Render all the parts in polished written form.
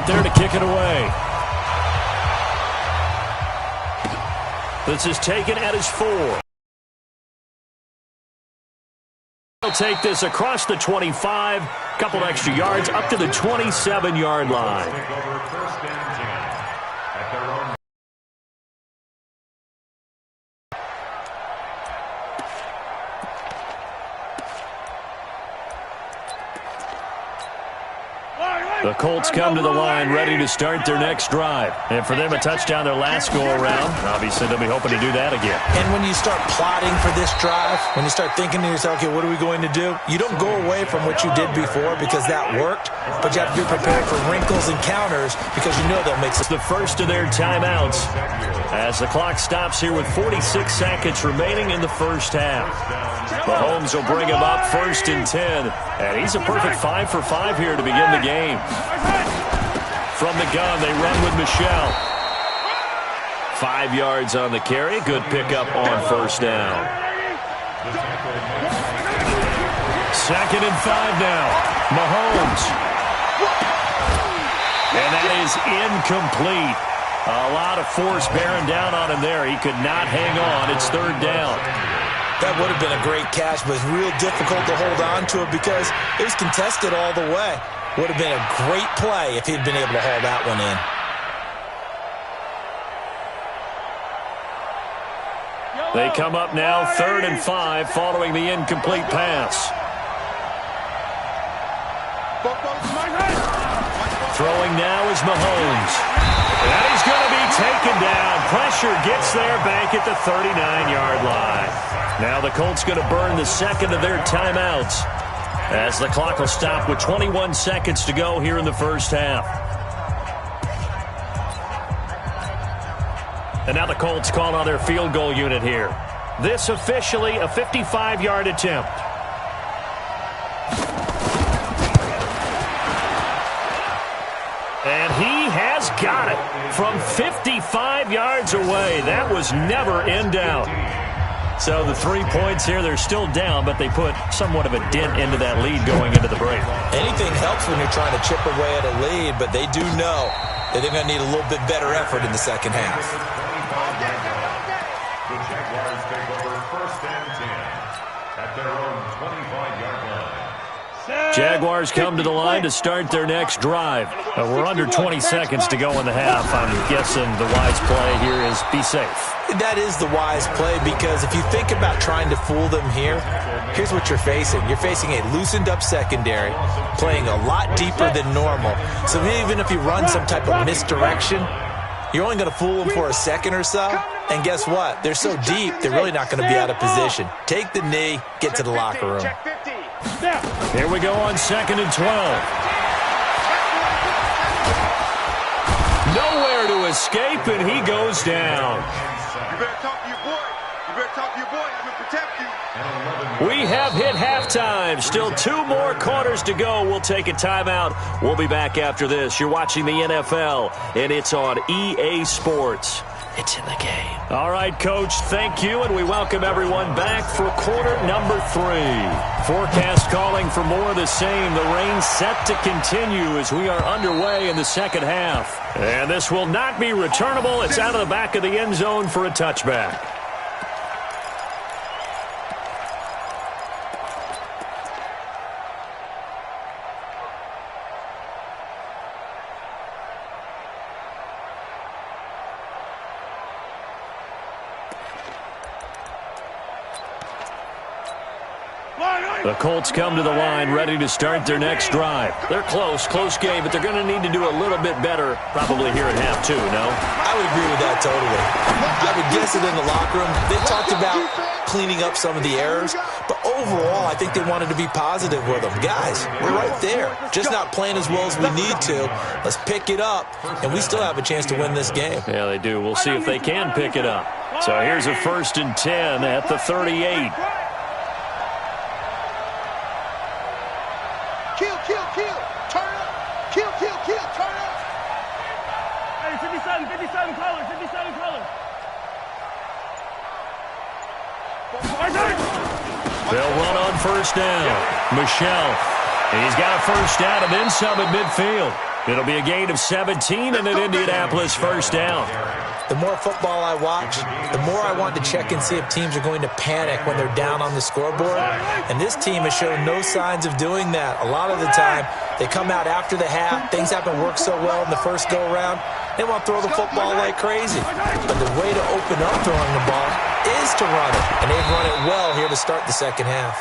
out there to kick it away. This is taken at his 4. He'll take this across the 25, couple extra yards up to the 27-yard line. The Colts come to the line ready to start their next drive. And for them, a touchdown their last go-around. Obviously, they'll be hoping to do that again. And when you start plotting for this drive, when you start thinking to yourself, okay, what are we going to do? You don't go away from what you did before because that worked, but you have to be prepared for wrinkles and counters because you know they'll make it's the first of their timeouts as the clock stops here with 46 seconds remaining in the first half. Mahomes will bring him up 1st and 10, and he's a perfect 5 for 5 here to begin the game. From the gun, they run with Michel. 5 yards on the carry. Good pickup on 1st down. 2nd and 5 now. Mahomes. And that is incomplete. A lot of force bearing down on him there. He could not hang on. It's 3rd down. That would have been a great catch, but it's real difficult to hold on to it because it was contested all the way. Would have been a great play if he'd been able to haul that one in. They come up now 3rd and 5 following the incomplete pass. Throwing now is Mahomes. And he's going to be taken down. Pressure gets there back at the 39-yard line. Now the Colts going to burn the 2nd of their timeouts as the clock will stop with 21 seconds to go here in the first half. And now the Colts call on their field goal unit here. This officially a 55-yard attempt. And he has got it from 55 yards away. That was never in doubt. So the 3 points here, they're still down, but they put somewhat of a dent into that lead going into the break. Anything helps when you're trying to chip away at a lead, but they do know that they're going to need a little bit better effort in the second half. The Jaguars take over 1st and 10 at their own 25-yard line. Jaguars come to the line to start their next drive. We're under 20 seconds to go in the half. I'm guessing the wise play here is be safe. That is the wise play because if you think about trying to fool them here, here's what you're facing. You're facing a loosened up secondary, playing a lot deeper than normal. So even if you run some type of misdirection, you're only going to fool them for a second or so. And guess what? They're so deep, they're really not going to be out of position. Take the knee, get to the locker room. Here we go on 2nd and 12. Nowhere to escape, and he goes down. You better talk to your boy. You better talk to your boy. I'm going to protect you. We have hit halftime. Still 2 more quarters to go. We'll take a timeout. We'll be back after this. You're watching the NFL, and it's on EA Sports. It's in the game. All right, Coach, thank you, and we welcome everyone back for quarter number 3. Forecast calling for more of the same. The rain set to continue as we are underway in the second half. And this will not be returnable. It's out of the back of the end zone for a touchback. The Colts come to the line ready to start their next drive. They're close game, but they're going to need to do a little bit better probably here in half 2, no? I would agree with that totally. I would guess it in the locker room. They talked about cleaning up some of the errors, but overall, I think they wanted to be positive with them. Guys, we're right there. Just not playing as well as we need to. Let's pick it up, and we still have a chance to win this game. Yeah, they do. We'll see if they can pick it up. So here's a 1st and 10 at the 38. Kill. Turn up. Kill. Turn up. Hey, 57 colors. They'll run on 1st down. Michel. He's got a 1st down and then some at midfield. It'll be a gain of 17 and an Indianapolis first down. The more football I watch, the more I want to check and see if teams are going to panic when they're down on the scoreboard. And this team has shown no signs of doing that. A lot of the time, they come out after the half. Things haven't worked so well in the first go-around. They want to throw the football like crazy. But the way to open up throwing the ball is to run it. And they've run it well here to start the second half.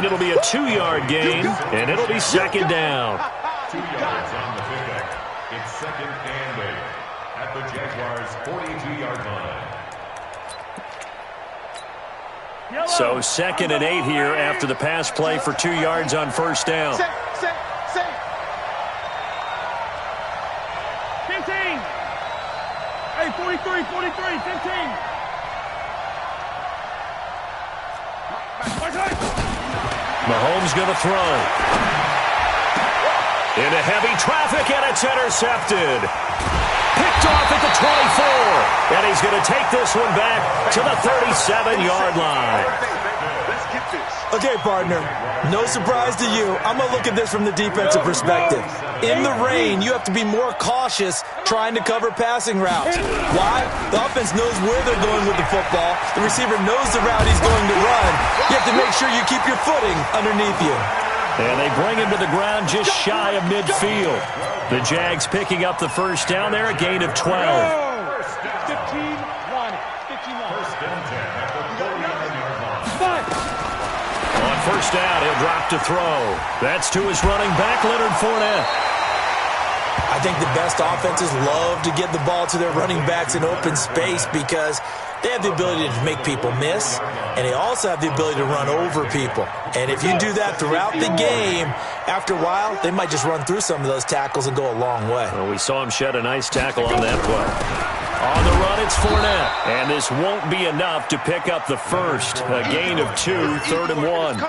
It'll be a 2-yard gain, and it'll be second down. 2 yards on the pickup. It's second and 8 at the Jaguars' 42-yard line. So second and 8 here after the pass play for 2 yards on first down. 15. Hey, 43, 15. Mahomes going to throw. Into heavy traffic, and it's intercepted. Picked off at the 24. And he's going to take this one back to the 37-yard line. Let's get this. Okay, partner, no surprise to you. I'm going to look at this from the defensive perspective. In the rain, you have to be more cautious trying to cover passing routes. Why? The offense knows where they're going with the football. The receiver knows the route he's going to run. You have to make sure you keep your footing underneath you. And they bring him to the ground just shy of midfield. The Jags picking up the first down there, a gain of 12. 15, Ronnie. 15 line. First and 10 at the 49-yard line. On first down, he'll drop to throw. That's to his running back, Leonard Fournette. I think the best offenses love to get the ball to their running backs in open space because they have the ability to make people miss, and they also have the ability to run over people. And if you do that throughout the game, after a while, they might just run through some of those tackles and go a long way. Well, we saw him shed a nice tackle on that play. On the run, it's Fournette. And this won't be enough to pick up the first. A gain of 2, 3rd and 1.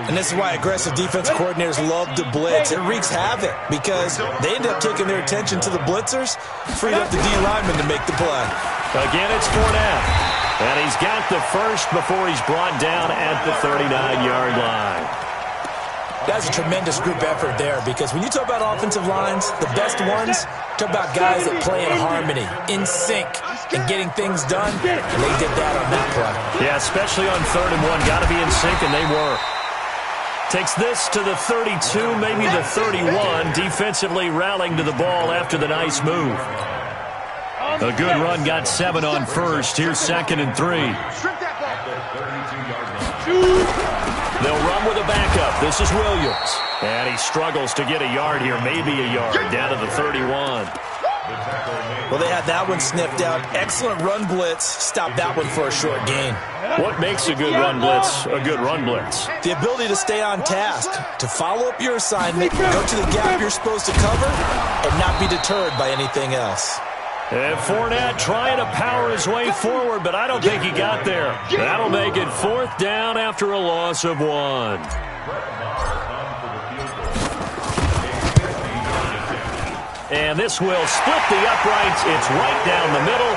And this is why aggressive defense coordinators love to blitz. It wreaks havoc because they end up taking their attention to the blitzers, freed up the D lineman to make the play. Again, it's Fournette. And he's got the first before he's brought down at the 39-yard line. That's a tremendous group effort there because when you talk about offensive lines, the best ones, talk about guys that play in harmony, in sync, and getting things done, and they did that on that play. Yeah, especially on 3rd and 1. Got to be in sync, and they were. Takes this to the 32, maybe the 31, defensively rallying to the ball after the nice move. A good run, got 7 on first. Here's 2nd and 3. They'll run with a backup. This is Williams. And he struggles to get a yard here, maybe a yard, down to the 31. Well, they had that one sniffed out. Excellent run blitz. Stopped that one for a short gain. What makes a good run blitz a good run blitz? The ability to stay on task, to follow up your assignment, go to the gap you're supposed to cover, and not be deterred by anything else. And Fournette trying to power his way forward, but I don't think he got there. That'll make it 4th down after a loss of 1. And this will split the uprights. It's right down the middle,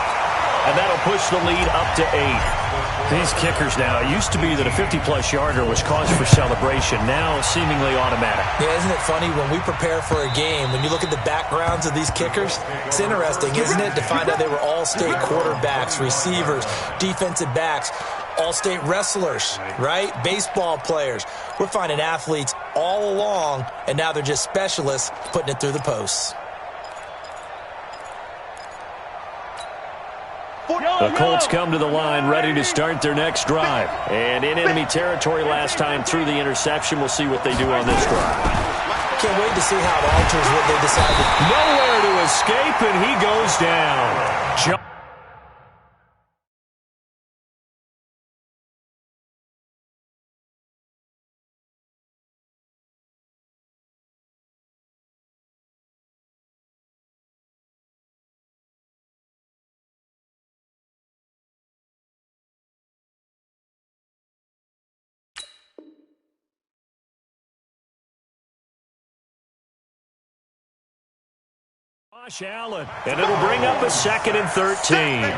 and that'll push the lead up to 8. These kickers now, it used to be that a 50-plus yarder was cause for celebration. Now seemingly automatic. Yeah, isn't it funny when we prepare for a game, when you look at the backgrounds of these kickers, it's interesting, isn't it, to find out they were all-state quarterbacks, receivers, defensive backs, all-state wrestlers, right? Baseball players. We're finding athletes all along, and now they're just specialists putting it through the posts. The Colts come to the line ready to start their next drive. And in enemy territory last time through the interception. We'll see what they do on this drive. Can't wait to see how it alters what they decided. Nowhere to escape, and he goes down. Josh Allen, and it'll bring up a 2nd and 13. A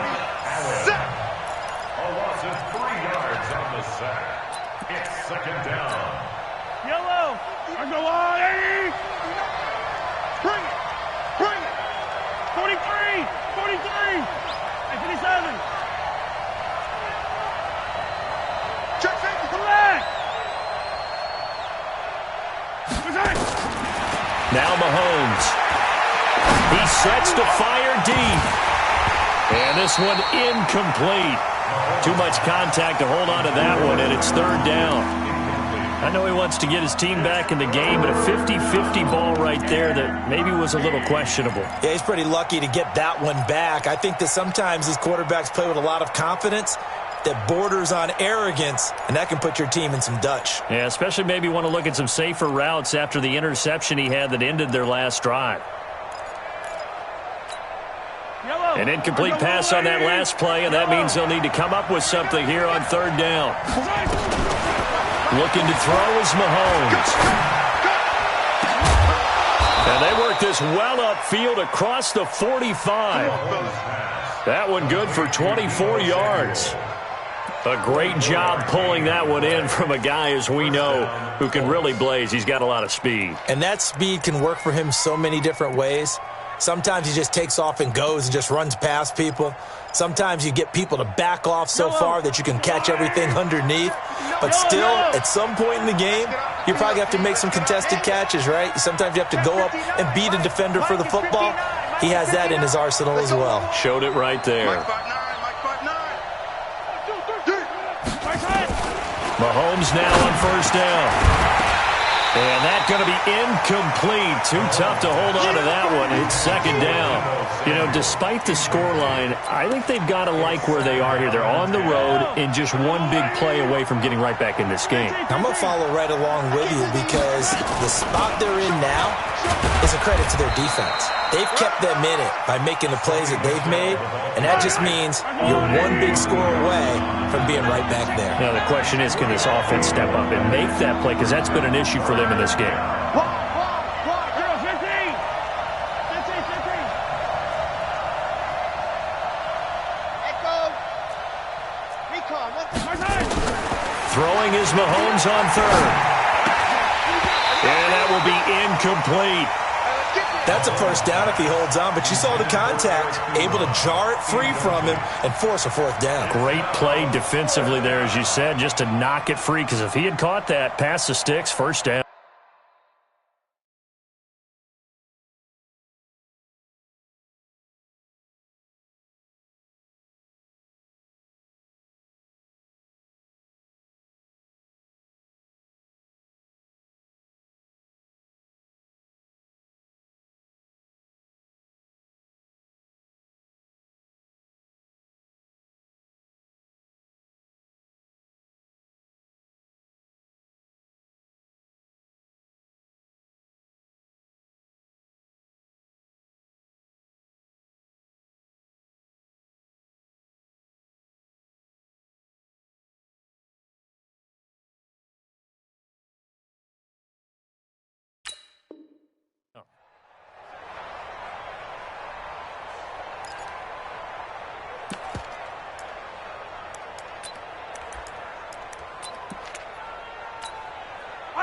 loss of 3 yards on the sack. It's 2nd down. Yellow. On the line. Bring it. Bring it. 43, 43, and 57. Check safety. Come back. Now Mahomes. He sets to fire deep. And this one incomplete. Too much contact to hold on to that one, and it's third down. I know he wants to get his team back in the game, but a 50-50 ball right there that maybe was a little questionable. Yeah, he's pretty lucky to get that one back. I think that sometimes these quarterbacks play with a lot of confidence that borders on arrogance, and that can put your team in some Dutch. Yeah, especially maybe want to look at some safer routes after the interception he had that ended their last drive. An incomplete pass on that last play, and that means they'll need to come up with something here on third down. Looking to throw is Mahomes. And they work this well upfield across the 45. That one good for 24 yards. A great job pulling that one in from a guy, as we know, who can really blaze. He's got a lot of speed. And that speed can work for him so many different ways. Sometimes he just takes off and goes and just runs past people. Sometimes you get people to back off so far that you can catch everything underneath. But still, at some point in the game, you probably have to make some contested catches, right? Sometimes you have to go up and beat a defender for the football. He has that in his arsenal as well. Showed it right there. Mahomes now on first down. And that's going to be incomplete. Too tough to hold on to that one. It's second down. You know, despite the scoreline, I think they've got to like where they are here. They're on the road and just one big play away from getting right back in this game. I'm going to follow right along with you because the spot they're in now is a credit to their defense. They've kept them in it by making the plays that they've made, and that just means you're one big score away from being right back there. Now, the question is, can this offense step up and make that play? Because that's been an issue for them in this game. Throwing is Mahomes on third. And that will be incomplete. That's a first down if he holds on, but you saw the contact, able to jar it free from him and force a fourth down. Great play defensively there, as you said, just to knock it free, because if he had caught that, past the sticks, first down.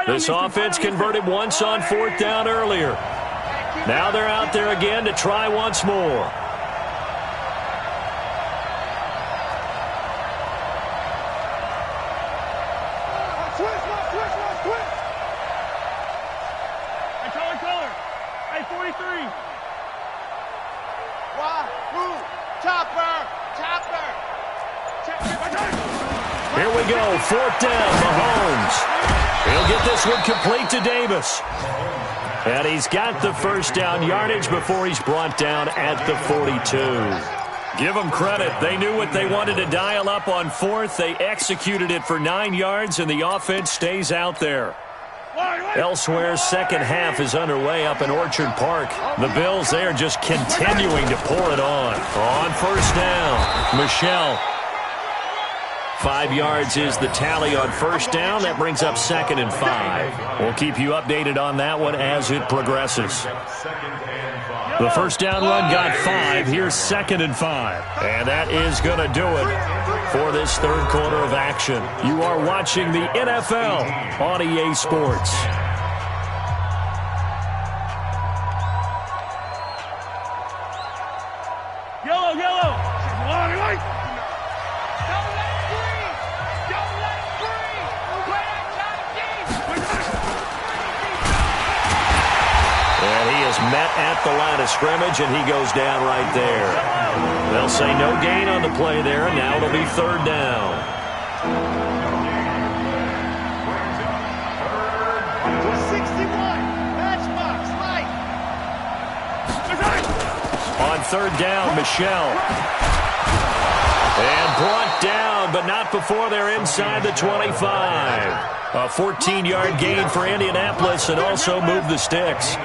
This offense converted once on fourth down earlier. Now they're out there again to try once more. Here we go, fourth down, Mahomes. He'll get this one complete to Davis. And he's got the first down yardage before he's brought down at the 42. Give them credit. They knew what they wanted to dial up on fourth. They executed it for 9 yards, and the offense stays out there. Elsewhere, second half is underway up in Orchard Park. The Bills, they are just continuing to pour it on. On first down, Michelle. 5 yards is the tally on first down. That brings up 2nd and 5. We'll keep you updated on that one as it progresses. The first down run got 5. Here's 2nd and 5. And that is going to do it for this third quarter of action. You are watching the NFL on EA Sports. is met at the line of scrimmage, and he goes down right there. They'll say no gain on the play there, and now it'll be third down. On third down, Michelle. And brought down, but not before they're inside the 25. A 14-yard gain for Indianapolis, and also move the sticks.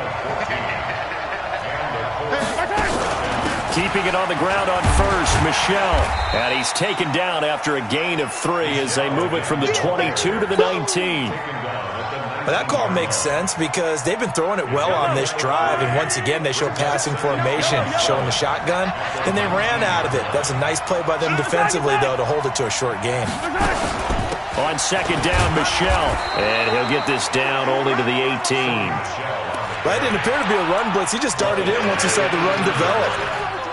Keeping it on the ground on first, Michelle. And he's taken down after a gain of 3 as they move it from the 22 to the 19. Well, that call makes sense because they've been throwing it well on this drive, and once again they show passing formation, showing the shotgun. Then they ran out of it. That's a nice play by them defensively, though, to hold it to a short game. On second down, Michelle. And he'll get this down only to the 18. That didn't appear to be a run blitz. He just darted in once he saw the run develop.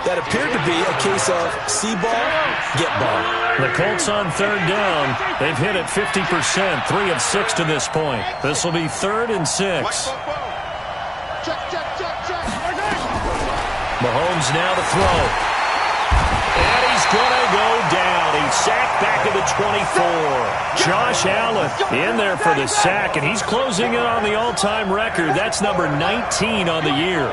That appeared to be a case of see ball, get ball. The Colts on third down. They've hit it 50%, 3 of 6 to this point. This will be 3rd and 6. Mahomes now to throw. And he's going to go down. He's sacked back at the 24. Josh Allen in there for the sack, and he's closing in on the all-time record. That's number 19 on the year.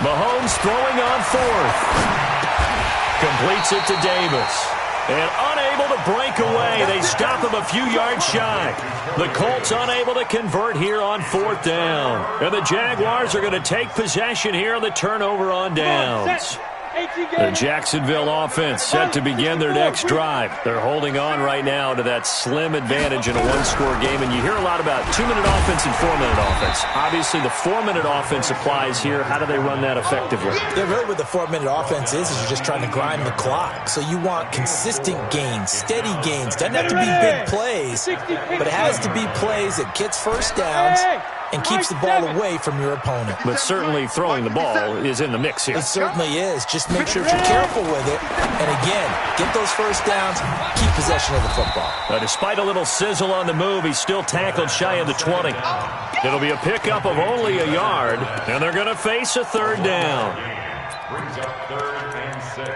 Mahomes throwing on 4th. Completes it to Davis. And unable to break away. They stop him a few yards shy. The Colts unable to convert here on 4th down. And the Jaguars are going to take possession here on the turnover on downs. The Jacksonville offense set to begin their next drive. They're holding on right now to that slim advantage in a one-score game. And you hear a lot about 2-minute offense and 4-minute offense. Obviously, the 4-minute offense applies here. How do they run that effectively? Yeah, really what the 4-minute offense is you're just trying to grind the clock. So you want consistent gains, steady gains. Doesn't have to be big plays, but it has to be plays that gets first downs and keeps the ball away from your opponent. But certainly throwing the ball is in the mix here. It certainly is. Just make sure that you're careful with it. And again, get those first downs, keep possession of the football. Despite a little sizzle on the move, he's still tackled shy of the 20. It'll be a pickup of only a yard, and they're going to face a third down. Brings up 3rd and 6.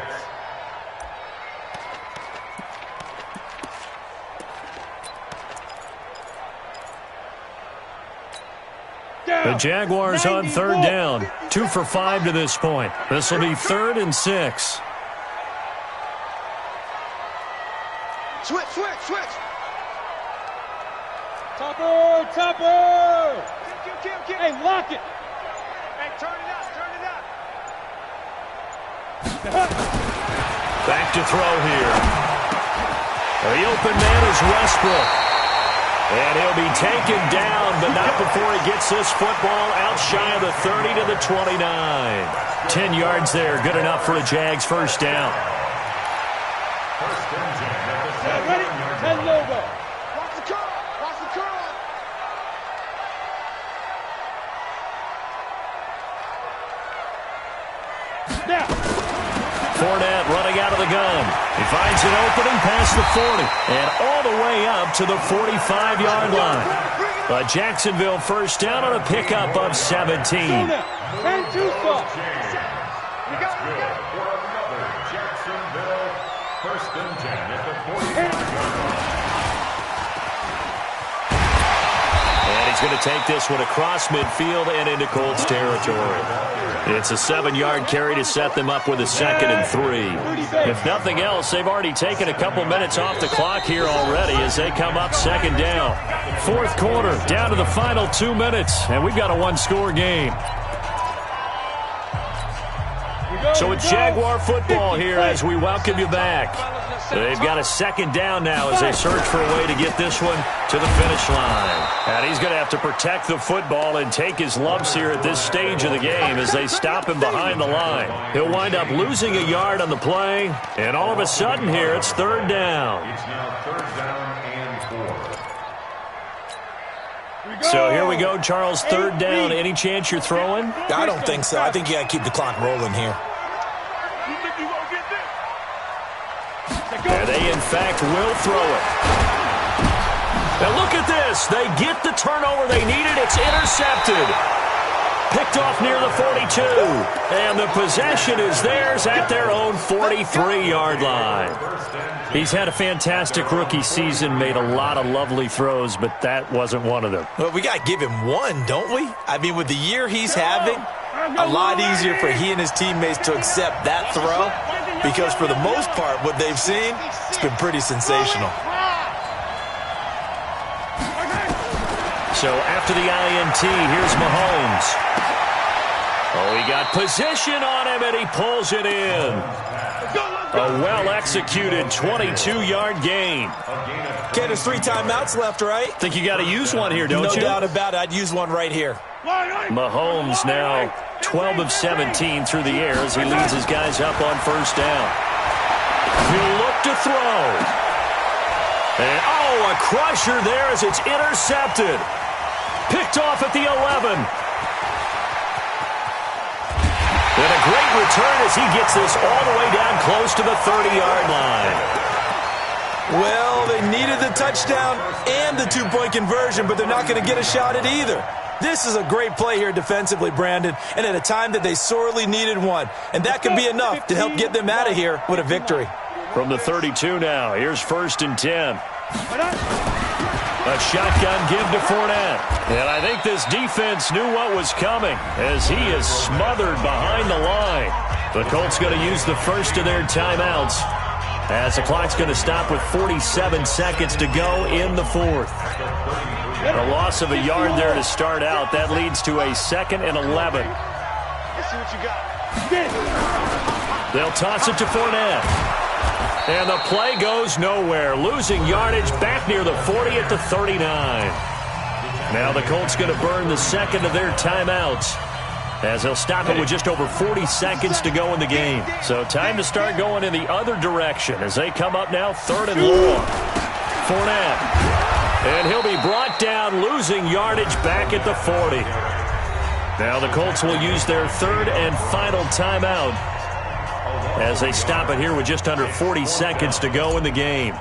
The Jaguars on third down. 2 for 5 to this point. This will be 3rd and 6. Switch. Topper. Kill. Hey, lock it. Hey, turn it up. Back to throw here. The open man is Westbrook. And he'll be taken down, but not before he gets this football out shy of the 30 to the 29. 10 yards there, good enough for a Jags first down. First and 10 at the Ready? 10 logo. Watch the curl. Now. Fournette running out of the gun. He finds an opening past the 40 and all the way up to the 45-yard line. A Jacksonville first down on a pickup of 17. And 2 for another Jacksonville first and 10 at the 45-yard line. And he's going to take this one across midfield and into Colts territory. It's a 7-yard carry to set them up with a 2nd and 3. If nothing else, they've already taken a couple minutes off the clock here already as they come up 2nd down. 4th quarter, down to the final 2 minutes, and we've got a one-score game. So it's Jaguar football here as we welcome you back. They've got a 2nd down now as they search for a way to get this one to the finish line. And he's going to have to protect the football and take his lumps here at this stage of the game as they stop him behind the line. He'll wind up losing a yard on the play, and all of a sudden here it's 3rd down. It's now 3rd down and 4. So here we go, Charles, third down. Any chance you're throwing? I don't think so. I think you got to keep the clock rolling here. And they, in fact, will throw it. Now look at this. They get the turnover they needed. It's intercepted. Picked off near the 42. And the possession is theirs at their own 43-yard line. He's had a fantastic rookie season, made a lot of lovely throws, but that wasn't one of them. Well, we got to give him one, don't we? I mean, with the year he's having, a lot easier for he and his teammates to accept that throw because for the most part, what they've seen, it's been pretty sensational. So after the INT, here's Mahomes. Oh, he got position on him, and he pulls it in. A well-executed 22-yard gain. Okay, there's 3 timeouts left, right? Think you got to use one here, don't you? No doubt about it. I'd use one right here. Mahomes now 12 of 17 through the air as he leads his guys up on first down. He'll look to throw. And, oh, a crusher there as it's intercepted. Picked off at the 11. And a great return as he gets this all the way down close to the 30-yard line. Well, they needed the touchdown and the 2-point conversion, but they're not going to get a shot at either. This is a great play here defensively, Brandon, and at a time that they sorely needed one. And that could be enough to help get them out of here with a victory. From the 32 now, here's 1st and 10. A shotgun give to Fournette. And I think this defense knew what was coming as he is smothered behind the line. The Colts going to use the first of their timeouts as the clock's going to stop with 47 seconds to go in the 4th. A loss of a yard there to start out. That leads to a 2nd and 11. Let's see what you got. They'll toss it to Fournette. And the play goes nowhere. Losing yardage back near the 40 at the 39. Now the Colts going to burn the 2nd of their timeouts as they'll stop it with just over 40 seconds to go in the game. So time to start going in the other direction as they come up now 3rd and long. Fournette. And he'll be brought down, losing yardage back at the 40. Now the Colts will use their 3rd and final timeout as they stop it here with just under 40 seconds to go in the game.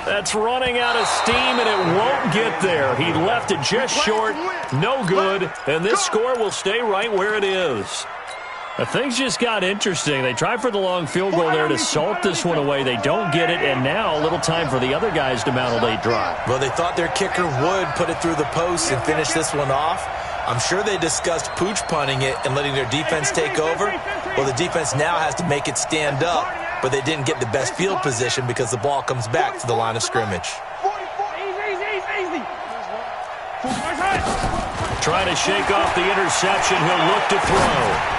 That's running out of steam, and it won't get there. He left it just short, no good, and this score will stay right where it is. Things just got interesting. They tried for the long field goal there to salt this one away. They don't get it, and now a little time for the other guys to mount a late drive. Well, they thought their kicker would put it through the post and finish this one off. I'm sure they discussed pooch punting it and letting their defense take over. Well, the defense now has to make it stand up, but they didn't get the best field position because the ball comes back to the line of scrimmage. Trying to shake off the interception. He'll look to throw.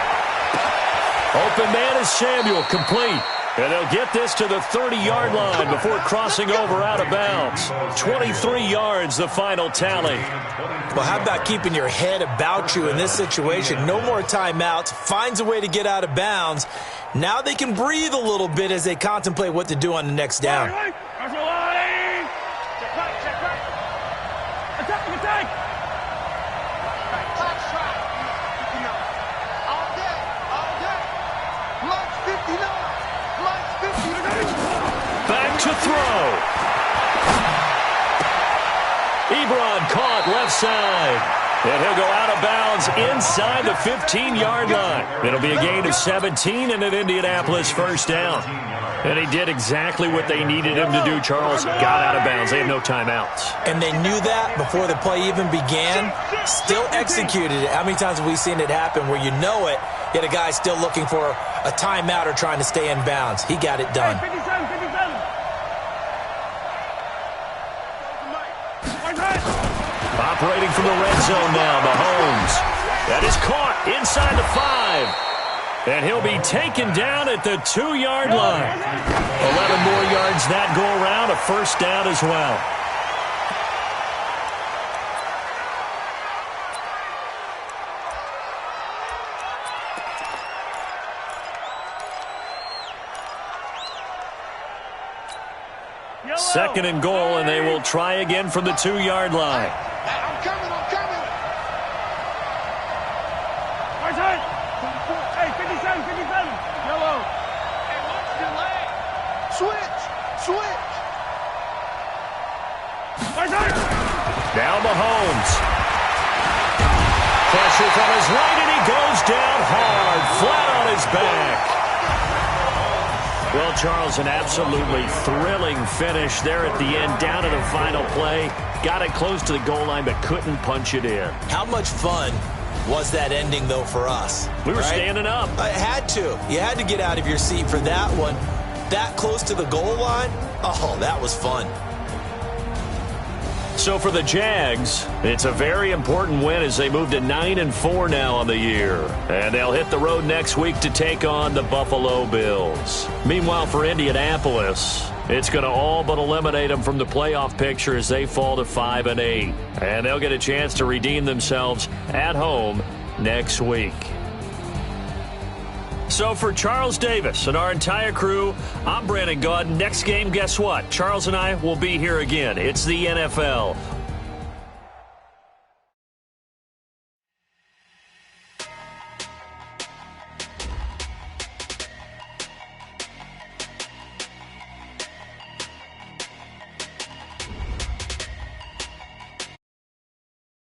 Open man is Samuel, complete. And they'll get this to the 30-yard line before crossing over out of bounds. 23 yards, the final tally. Well, how about keeping your head about you in this situation? No more timeouts. Finds a way to get out of bounds. Now they can breathe a little bit as they contemplate what to do on the next down. Back to throw. Ebron caught left side. And he'll go out of bounds inside the 15-yard line. It'll be a gain of 17 and an Indianapolis first down. And he did exactly what they needed him to do, Charles. Got out of bounds. They have no timeouts. And they knew that before the play even began. Still executed it. How many times have we seen it happen where you know it, yet a guy's still looking for a timeout or trying to stay in bounds? He got it done. Operating from the red zone now, Mahomes. That is caught inside the 5. And he'll be taken down at the 2-yard line. 11 more yards that go around, a first down as well. Second and goal, and they will try again from the 2-yard line. I'm coming. Right side. Hey, 57. Yellow. Hey, what's delay? Switch. Right side. Now Mahomes. Pressure from his right, and he goes down hard, flat on his back. Well, Charles, an absolutely thrilling finish there at the end, down to the final play. Got it close to the goal line, but couldn't punch it in. How much fun was that ending, though, for us? We were right? standing up. I had to. You had to get out of your seat for that one. That close to the goal line? Oh, that was fun. So for the Jags, it's a very important win as they move to 9-4 now on the year. And they'll hit the road next week to take on the Buffalo Bills. Meanwhile, for Indianapolis, it's going to all but eliminate them from the playoff picture as they fall to 5-8. And they'll get a chance to redeem themselves at home next week. So for Charles Davis and our entire crew, I'm Brandon Gaudin. Next game, guess what? Charles and I will be here again. It's the NFL.